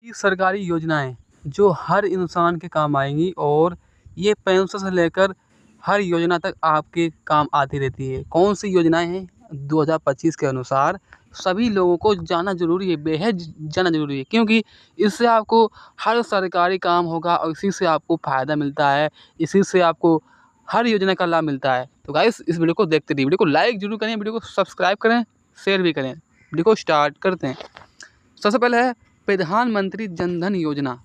ये सरकारी योजनाएँ जो हर इंसान के काम आएँगी और ये पेंशन से लेकर हर योजना तक आपके काम आती रहती है। कौन-सी योजनाएँ हैं? 2025 के अनुसार सभी लोगों को जानना ज़रूरी है, बेहद जानना ज़रूरी है, क्योंकि इससे आपको हर सरकारी काम होगा और इसी से आपको फ़ायदा मिलता है, इसी से आपको हर योजना का लाभ मिलता है। तो गाइस इस वीडियो को देखते रहिए, वीडियो को लाइक ज़रूर करें, वीडियो को सब्सक्राइब करें, शेयर भी करें। वीडियो को स्टार्ट करते हैं। सबसे पहले है प्रधानमंत्री जन धन योजना।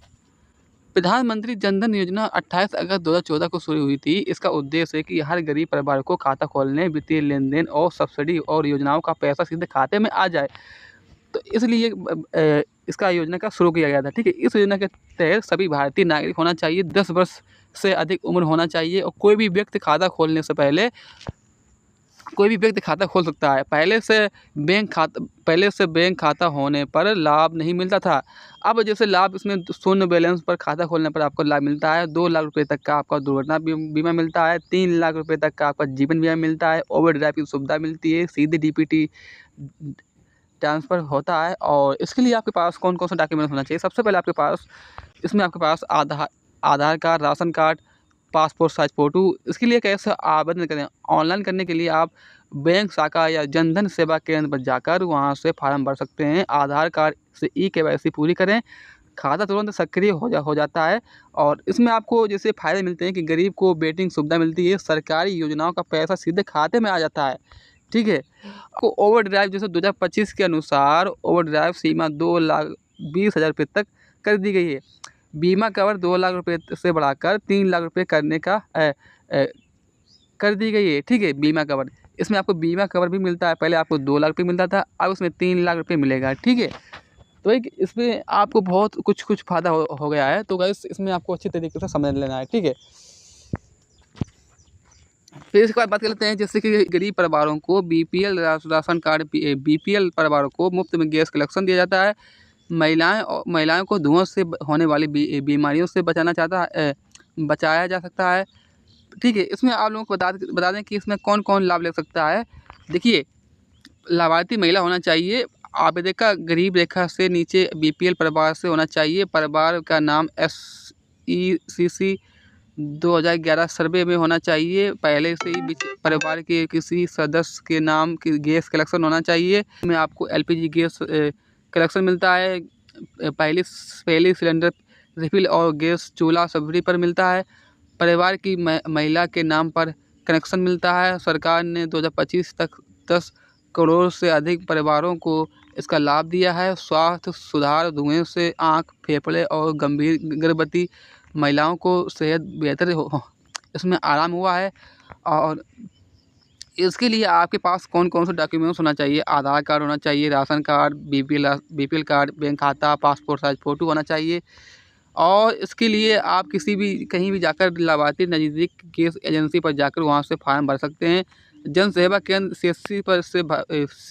प्रधानमंत्री जन धन योजना 28 अगस्त 2014 को शुरू हुई थी। इसका उद्देश्य है कि हर गरीब परिवार को खाता खोलने, वित्तीय लेन-देन और सब्सिडी और योजनाओं का पैसा सीधे खाते में आ जाए। तो इसलिए इसका योजना का शुरू किया गया था, ठीक है? इस योजना के तहत सभी भारतीय नागरिक होना चाहिए, 10 वर्ष से अधिक उम्र होना चाहिए और कोई भी व्यक्ति खाता खोलने से पहले कोई भी व्यक्ति खाता खोल सकता है। पहले से बैंक खाता होने पर लाभ नहीं मिलता था। अब जैसे लाभ इसमें शून्य बैलेंस पर खाता खोलने पर आपको लाभ मिलता है। 2 लाख रुपए तक का आपका दुर्घटना बीमा मिलता है। 3 लाख रुपए तक का आपका जीवन बीमा मिलता है। ओवरड्राफ्ट की सुविधा मिलती है। सीधे डीपीटी ट्रांसफ़र होता है। और इसके लिए आपके पास कौन-कौन सा डॉक्यूमेंट्स होना चाहिए? सबसे पहले आपके पास Aadhaar card, ration card, passport size photo. इसके लिए कैसे आवेदन करें? ऑनलाइन करने के लिए आप बैंक शाखा या जनधन सेवा केंद्र पर जाकर वहाँ से फॉर्म भर सकते हैं। आधार कार्ड से ई-केवाईसी पूरी करें, खाता तुरंत सक्रिय हो जाता है। और इसमें आपको जैसे फ़ायदे मिलते हैं कि गरीब को वेटिंग सुविधा मिलती है, सरकारी योजनाओं का पैसा सीधे खाते में आ जाता है, ठीक है? आपको ओवरड्राइव जैसे 2025 के अनुसार ओवरड्राइव सीमा 2,20,000 रुपये तक कर दी गई है। बीमा कवर 2 लाख रुपए से बढ़ाकर 3 लाख रुपए करने का कर दी गई है, ठीक है? बीमा कवर, इसमें आपको बीमा कवर भी मिलता है। पहले आपको 2 लाख रुपए मिलता था, अब उसमें 3 लाख रुपए मिलेगा, ठीक है? तो एक इसमें आपको बहुत कुछ फ़ायदा हो गया है। तो गाइस इसमें आपको अच्छी तरीके से समझ लेना है, ठीक है? फिर इसके बाद बात कर लेते हैं जैसे कि गरीब परिवारों को बीपीएल राशन कार्ड बीपीएल परिवारों को मुफ्त में गैस कनेक्शन दिया जाता है। महिलाओं को धुआँ से होने वाली बीमारियों से बचाया जा सकता है, ठीक है? इसमें आप लोगों को बता दें कि इसमें कौन-कौन लाभ ले सकता है। देखिए, लाभार्थी महिला होना चाहिए, आवेदिका गरीब रेखा से नीचे बीपीएल परिवार से होना चाहिए, परिवार का नाम SECC 2011 सर्वे में होना चाहिए, पहले से ही परिवार के किसी सदस्य के नाम की गैस कनेक्शन होना चाहिए। इसमें आपको एलपीजी गैस कनेक्शन मिलता है, पहले सिलेंडर रिफिल और गैस चूल्हा सब्सिडी पर मिलता है। परिवार की महिला के नाम पर कनेक्शन मिलता है। सरकार ने 2025 तक 10 करोड़ से अधिक परिवारों को इसका लाभ दिया है। स्वास्थ्य सुधार, धुएं से आँख, फेफड़े और गंभीर गर्भवती महिलाओं को सेहत बेहतर इसमें आराम हुआ है। और इसके लिए आपके पास कौन-कौन से डॉक्यूमेंट्स होना चाहिए? आधार कार्ड होना चाहिए, ration card, BPL card, bank खाता, पासपोर्ट साइज़ फ़ोटो होना चाहिए। और इसके लिए आप कहीं भी जाकर लाभार्थी नज़दीक गैस एजेंसी पर जाकर वहाँ से फॉर्म भर सकते हैं। जन सेवा केंद्र CSC पर से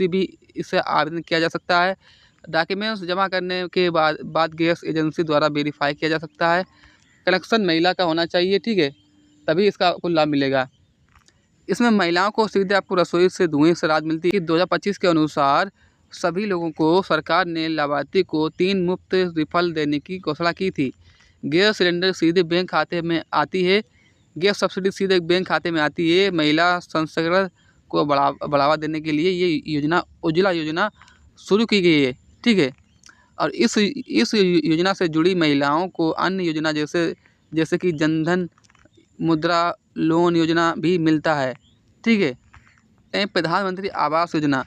भी इसे आवेदन किया जा सकता है। डॉक्यूमेंट्स जमा करने के बाद गैस एजेंसी द्वारा वेरीफाई किया जा सकता है। कनेक्शन महिला का होना चाहिए, ठीक है? तभी इसका आपको लाभ मिलेगा। इसमें महिलाओं को सीधे आपको रसोई से धुएँ से राहत मिलती है। 2025 के अनुसार सभी लोगों को सरकार ने लाभार्थी को 3 मुफ्त रिफल देने की घोषणा की थी। गैस सिलेंडर सीधे बैंक खाते में आती है। गैस सब्सिडी सीधे बैंक खाते में आती है। महिला संस्करण को बढ़ावा देने के लिए ये योजना उज्ज्वला योजना शुरू की गई है, ठीक है? और इस योजना से जुड़ी महिलाओं को अन्य योजना जैसे कि जनधन मुद्रा लोन योजना भी मिलता है, ठीक है? प्रधानमंत्री आवास योजना।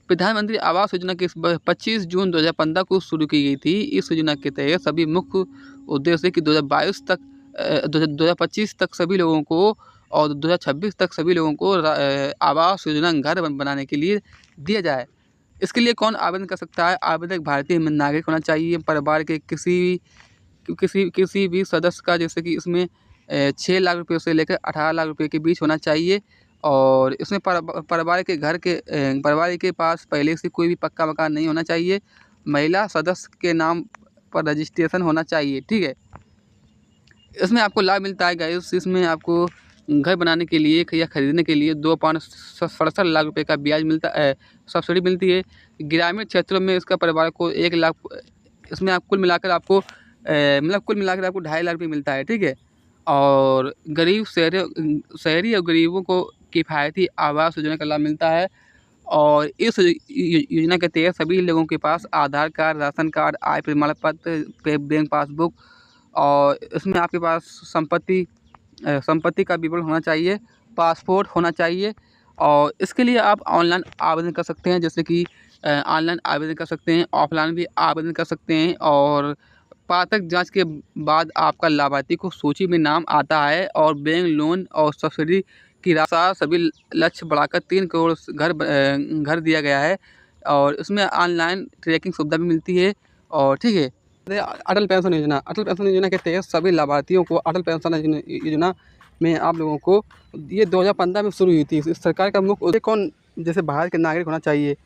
प्रधानमंत्री आवास योजना की 25 जून 2015 को शुरू की गई थी। इस योजना के तहत सभी मुख्य उद्देश्य कि 2025 तक सभी लोगों को और 2026 तक सभी लोगों को आवास योजना घर बनाने के लिए दिया जाए। इसके लिए कौन आवेदन कर सकता है? आवेदक भारतीय नागरिक होना चाहिए, परिवार के किसी भी सदस्य का जैसे कि इसमें 6 लाख रुपये से लेकर 18 लाख रुपये के बीच होना चाहिए। और इसमें परिवार के पास पहले से कोई भी पक्का मकान नहीं होना चाहिए। महिला सदस्य के नाम पर रजिस्ट्रेशन होना चाहिए, ठीक है? इसमें आपको लाभ मिलता है गाइस, इसमें आपको घर बनाने के लिए या खरीदने के लिए 2.67 लाख रुपये का ब्याज मिलता है, सब्सिडी मिलती है। ग्रामीण क्षेत्रों में इसका परिवार को 1 लाख इसमें आप कुल मिलाकर आपको मतलब कुल मिलाकर आपको 2.5 लाख रुपये मिलता है, ठीक है। और शहरी और गरीबों को किफ़ायती आवास योजना का लाभ मिलता है। और इस योजना के तहत सभी लोगों के पास आधार कार्ड, राशन कार्ड, आय प्रमाण पत्र, बैंक पासबुक और इसमें आपके पास संपत्ति का विवरण होना चाहिए, पासपोर्ट होना चाहिए। और इसके लिए आप ऑनलाइन आवेदन कर सकते हैं, जैसे कि ऑनलाइन आवेदन कर सकते हैं, ऑफलाइन भी आवेदन कर सकते हैं। और पात्रता जांच के बाद आपका लाभार्थी को सूची में नाम आता है और बैंक लोन और सब्सिडी की राशि सभी लक्ष्य बढ़ाकर 3 करोड़ घर दिया गया है। और इसमें ऑनलाइन ट्रैकिंग सुविधा भी मिलती है। और ठीक है, अटल पेंशन योजना के तहत सभी लाभार्थियों को अटल पेंशन योजना में आप लोगों को ये 2015 में शुरू हुई थी। इस सरकार का मुख्य उद्देश्य जैसे भारत के नागरिक होना चाहिए,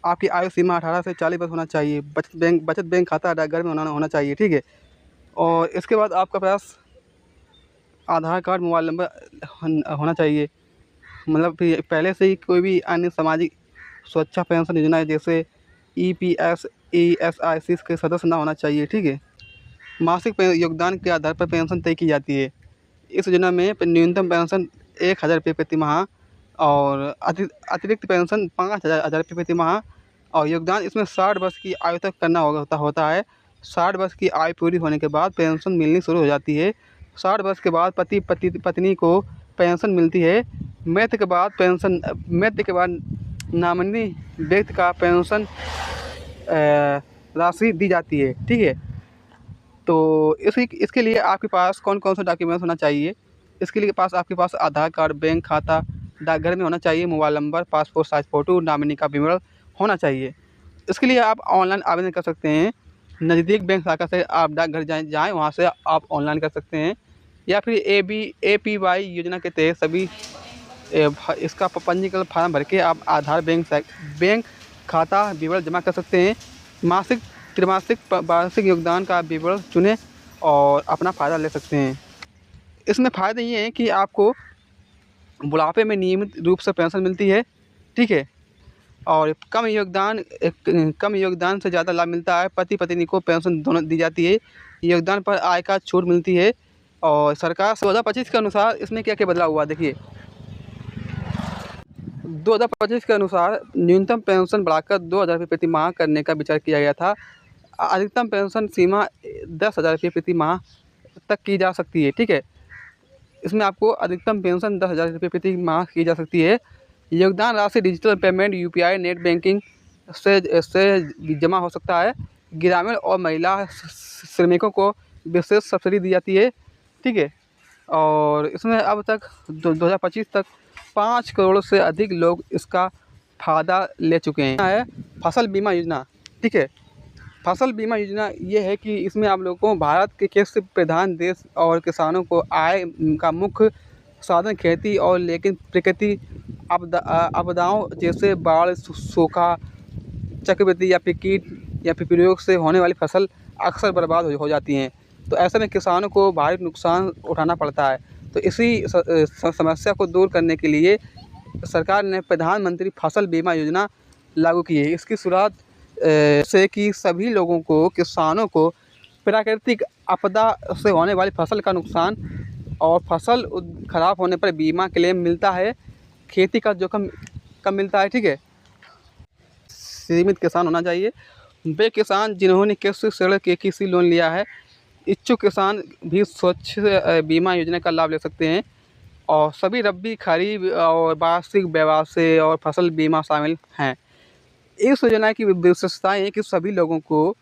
आपकी आयु सीमा 18 से 40 वर्ष होना चाहिए, बचत बैंक खाता डाकघर में होना चाहिए, ठीक है। और इसके बाद आपके पास आधार कार्ड, मोबाइल नंबर होना चाहिए। मतलब पहले से ही कोई भी अन्य सामाजिक सुरक्षा पेंशन योजना है जैसे EPS ESIC के सदस्य ना होना चाहिए, ठीक है। मासिक योगदान के आधार पर पेंशन तय की जाती है। इस योजना में न्यूनतम पेंशन 1,000 रुपये प्रति माह और अतिरिक्त पेंशन 5,000 रुपये प्रति माह। और योगदान इसमें 60 वर्ष की आयु तक करना होता है। 60 वर्ष की आयु पूरी होने के बाद पेंशन मिलनी शुरू हो जाती है। 60 वर्ष के बाद पत्नी को पेंशन मिलती है। मृत्यु के बाद नामिनी व्यक्ति का पेंशन राशि दी जाती है, ठीक है। तो इसके लिए आपके पास कौन कौन सा डॉक्यूमेंट्स होना चाहिए? इसके लिए आपके पास आधार कार्ड, बैंक खाता डाकघर में होना चाहिए, mobile number, passport size photo, nominee का विवरण होना चाहिए। इसके लिए आप ऑनलाइन आवेदन कर सकते हैं। नज़दीक बैंक शाखा से आप डाकघर जाएँ, वहाँ से आप ऑनलाइन कर सकते हैं। या फिर APY योजना के तहत सभी इसका पंजीकरण फार्म भर के आप आधार, बैंक खाता विवरण जमा कर सकते हैं। मासिक, त्रैमासिक, वार्षिक योगदान का विवरण चुनें और अपना फ़ायदा ले सकते हैं। इसमें फ़ायदे ये हैं कि आपको बुढ़ापे में नियमित रूप से पेंशन मिलती है, ठीक है। और कम योगदान से ज़्यादा लाभ मिलता है। पति पत्नी को पेंशन दोनों दी जाती है। योगदान पर आय का छूट मिलती है। और सरकार 2025 के अनुसार इसमें क्या क्या बदलाव हुआ, देखिए। 2025 के अनुसार न्यूनतम पेंशन बढ़ाकर 2,000 रुपये प्रति माह करने का विचार किया गया था। अधिकतम पेंशन सीमा 10,000 रुपये प्रति माह तक की जा सकती है, ठीक है। इसमें आपको अधिकतम पेंशन 10,000 रुपये प्रति माह की जा सकती है। योगदान राशि digital payment, UPI, net banking से जमा हो सकता है। ग्रामीण और महिला श्रमिकों को विशेष सब्सिडी दी जाती है, ठीक है। और इसमें अब तक 2025 तक 5 करोड़ से अधिक लोग इसका फ़ायदा ले चुके हैं। फसल बीमा योजना, ठीक है। फसल बीमा योजना ये है कि इसमें आप लोगों को भारत के कृषि प्रधान देश और किसानों को आय का मुख्य साधन खेती और लेकिन प्रकृति आपदाओं जैसे बाढ़, सूखा, चक्रवृद्धि या फिर कीट या फिर प्रयोग से होने वाली फसल अक्सर बर्बाद हो जाती हैं। तो ऐसे में किसानों को भारी नुकसान उठाना पड़ता है। तो इसी समस्या को दूर करने के लिए सरकार ने प्रधानमंत्री फसल बीमा योजना लागू की है। इसकी शुरुआत से कि सभी लोगों को, किसानों को प्राकृतिक आपदा से होने वाली फसल का नुकसान और फसल खराब होने पर बीमा क्लेम मिलता है। खेती का जोखिम कम मिलता है, ठीक है। सीमित किसान होना चाहिए। वे किसान जिन्होंने कृषि ऋण के कृषि लोन लिया है, इच्छुक किसान भी स्वच्छ बीमा योजना का लाभ ले सकते हैं। और सभी रबी, खरीफ और वार्षिक व्यवसाय और फसल बीमा शामिल हैं। इस योजना की विशेषताएँ हैं कि सभी लोगों को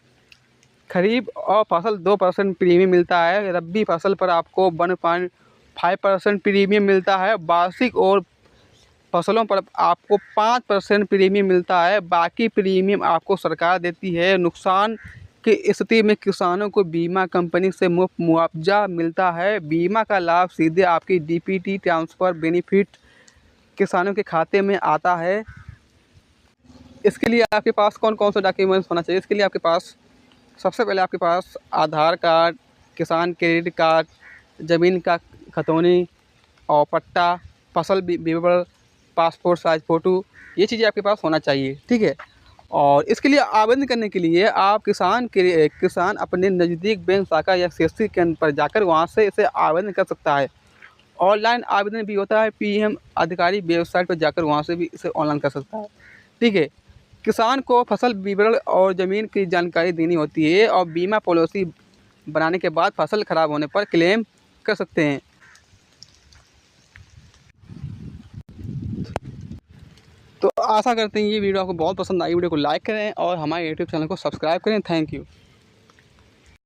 खरीफ और फसल 2% प्रीमियम मिलता है। रबी फसल पर आपको 1.5% प्रीमियम मिलता है। वार्षिक और फसलों पर आपको 5% प्रीमियम मिलता है। बाकी प्रीमियम आपको सरकार देती है। नुकसान की स्थिति में किसानों को बीमा कंपनी से मुफ्त मुआवजा मिलता है। बीमा का लाभ सीधे आपकी DPT ट्रांसफ़र बेनिफिट किसानों के खाते में आता है। इसके लिए आपके पास कौन कौन सा डॉक्यूमेंट्स होना चाहिए? इसके लिए आपके पास सबसे पहले आपके पास आधार कार्ड, किसान क्रेडिट कार्ड, ज़मीन का खतौनी और पट्टा, फसल विवरण, पासपोर्ट साइज फ़ोटो, ये चीज़ें आपके पास होना चाहिए, ठीक है। और इसके लिए आवेदन करने के लिए आप किसान अपने नज़दीक बैंक शाखा या सीएससी केंद्र पर जाकर वहाँ से इसे आवेदन कर सकता है। ऑनलाइन आवेदन भी होता है, पीएम अधिकारी वेबसाइट पर जाकर वहाँ से भी इसे ऑनलाइन कर सकता है। ठीक है, किसान को फसल विवरण और ज़मीन की जानकारी देनी होती है और बीमा पॉलिसी बनाने के बाद फसल खराब होने पर क्लेम कर सकते हैं। तो आशा करते हैं ये वीडियो आपको बहुत पसंद आई। वीडियो को लाइक करें और हमारे यूट्यूब चैनल को सब्सक्राइब करें। Thank you.